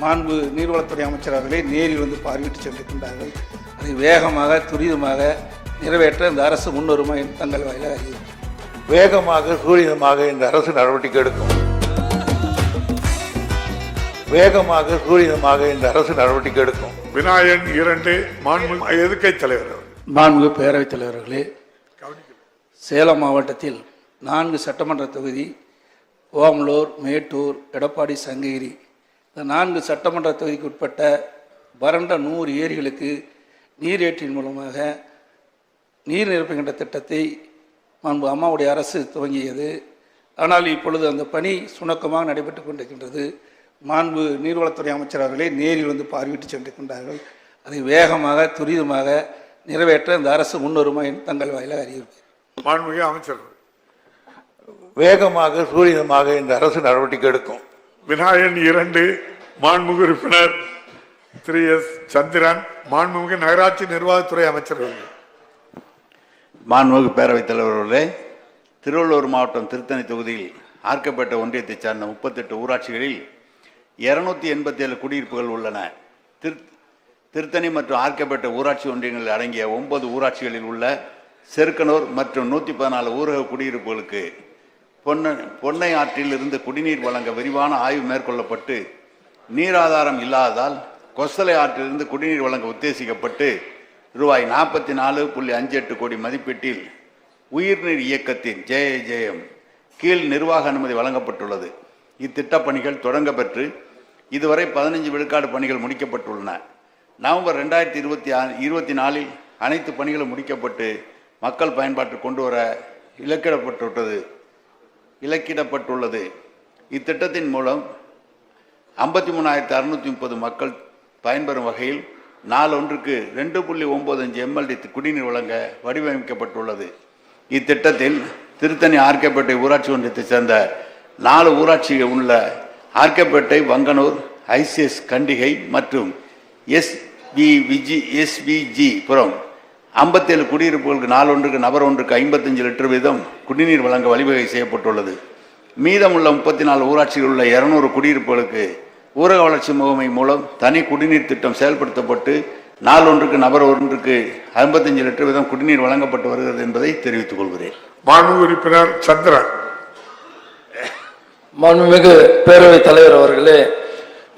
மாண்பு நீர்வளத்துறை அமைச்சர் அவர்களே நேரில் வந்து பார்வையிட்டு சென்றிருக்கின்றார்கள். அதை வேகமாக துரிதமாக நிறைவேற்ற இந்த அரசு முன்வருமா என்று தங்கள் வாயிலாக அறிவிக்கும். வேகமாக துரிதமாக இந்த அரசு நடவடிக்கை எடுக்கும். வேகமாக துரிதமாக இந்த அரசு நடவடிக்கை எடுக்கும். விநாயகன் 2 மாண்புமிகு எதிர்க்கட்சித் தலைவர். மாண்புமிகு பேரவைத் தலைவர்களே, சேலம் மாவட்டத்தில் 4 சட்டமன்ற தொகுதி ஓமலூர், மேட்டூர், எடப்பாடி, சங்ககிரி இந்த 4 சட்டமன்ற தொகுதிக்கு உட்பட்ட வறண்ட 100 ஏரிகளுக்கு நீரேற்றின் மூலமாக நீர் நிரப்புகின்ற திட்டத்தை மாண்பு அம்மாவுடைய அரசு துவங்கியது. ஆனால் இப்பொழுது அந்த பணி சுணக்கமாக நடைபெற்று கொண்டிருக்கின்றது. மாண்பு நீர்வளத்துறை அமைச்சர் அவர்களே நேரில் வந்து பார்வையிட்டு சென்றிருக்கின்றார்கள். அதை வேகமாக துரிதமாக நிறைவேற்ற இந்த அரசு முன்வருமா என்று தங்கள் வாயிலாக அறிவிப்பேன். மாண்புமிகு அமைச்சர். வேகமாக துரிதமாக இந்த அரசு நடவடிக்கை எடுக்கும். விநாயகன் 2 மாண்புமிகு உறுப்பினர் திரு எஸ். சந்திரன் மாண்புமிகு நகராட்சி நிர்வாகத்துறை அமைச்சர்கள். மாண்புமிகு பேரவைத் தலைவர்களே, திருவள்ளூர் மாவட்டம் திருத்தணி தொகுதியில் ஆர்க்கப்பேட்டை ஒன்றியத்தைச் சார்ந்த 38 ஊராட்சிகளில் 287 குடியிருப்புகள் உள்ளன. திருத்தணி மற்றும் ஆர்க்கப்பேட்டை ஊராட்சி ஒன்றியங்களில் அடங்கிய 9 ஊராட்சிகளில் உள்ள செருக்கனூர் மற்றும் 114 ஊரக குடியிருப்புகளுக்கு பொன்னை ஆற்றில் இருந்து குடிநீர் வழங்க விரிவான ஆய்வு மேற்கொள்ளப்பட்டு நீராதாரம் இல்லாததால் கொசலை ஆற்றிலிருந்து குடிநீர் வழங்க உத்தேசிக்கப்பட்டு ரூபாய் 44.58 கோடி மதிப்பீட்டில் உயிர்நீர் இயக்கத்தின் JJM கீழ் நிர்வாக அனுமதி வழங்கப்பட்டுள்ளது. இத்திட்டப் பணிகள் தொடங்க பெற்று இதுவரை 15 விழுக்காடு பணிகள் முடிக்கப்பட்டுள்ளன. நவம்பர் 2024 அனைத்து பணிகளும் முடிக்கப்பட்டு மக்கள் பயன்பாட்டு கொண்டு வர இலக்கிடப்பட்டுள்ளது. இத்திட்டத்தின் மூலம் 53,630 மக்கள் பயன்பெறும் வகையில் நாளொன்றுக்கு 2.95 MLD குடிநீர் வழங்க வடிவமைக்கப்பட்டுள்ளது. இத்திட்டத்தில் திருத்தணி ஆர்க்கப்பேட்டை ஊராட்சி ஒன்றியத்தைச் சேர்ந்த 4 ஊராட்சிகள் உள்ள ஆர்க்கப்பேட்டை, வங்கனூர், ICS கண்டிகை மற்றும் SVG புறம் 57 குடியிருப்புகளுக்கு நாளொன்றுக்கு நபர் ஒன்றுக்கு 55 லிட்டர் வீதம் குடிநீர் வழங்க வழிவகை செய்யப்பட்டுள்ளது. மீதமுள்ள 34 ஊராட்சியில் உள்ள 200 குடியிருப்புகளுக்கு ஊரக வளர்ச்சி முகமை மூலம் தனி குடிநீர் திட்டம் செயல்படுத்தப்பட்டு நாளொன்றுக்கு நபர் ஒன்றுக்கு 55 லிட்டர் வீதம் குடிநீர் வழங்கப்பட்டு வருகிறது என்பதை தெரிவித்துக் கொள்கிறேன். மாண்புமிகு உறுப்பினர் சந்திரன். மாண்புமிகு பேரவைத் தலைவர் அவர்களே,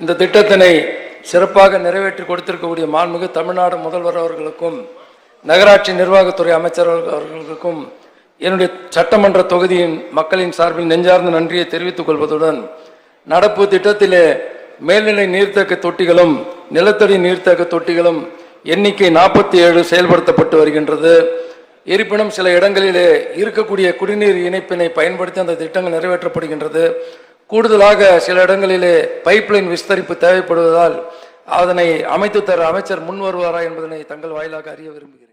இந்த திட்டத்தினை சிறப்பாக நிறைவேற்றி கொடுத்திருக்கக்கூடிய மாண்புமிகு தமிழ்நாடு முதல்வர் அவர்களுக்கும் நகராட்சி நிர்வாகத்துறை அமைச்சர் அவர்களுக்கும் என்னுடைய சட்டமன்ற தொகுதியின் மக்களின் சார்பில் நெஞ்சார்ந்த நன்றியை தெரிவித்துக் கொள்வதுடன் நடப்பு திட்டத்திலே மேல்நிலை நீர்த்தேக்க தொட்டிகளும் நிலத்தடி நீர்த்தேக்க தொட்டிகளும் எண்ணிக்கை 47 செயல்படுத்தப்பட்டு வருகின்றது. இருப்பினும் சில இடங்களிலே இருக்கக்கூடிய குடிநீர் இணைப்பினை பயன்படுத்தி அந்த திட்டங்கள் நிறைவேற்றப்படுகின்றது. கூடுதலாக சில இடங்களிலே பைப்லைன் விஸ்தரிப்பு தேவைப்படுவதால் அதனை அமைத்து தர அமைச்சர் முன் வருவாரா என்பதனை தங்கள் வாயிலாக அறிய விரும்புகிறேன்.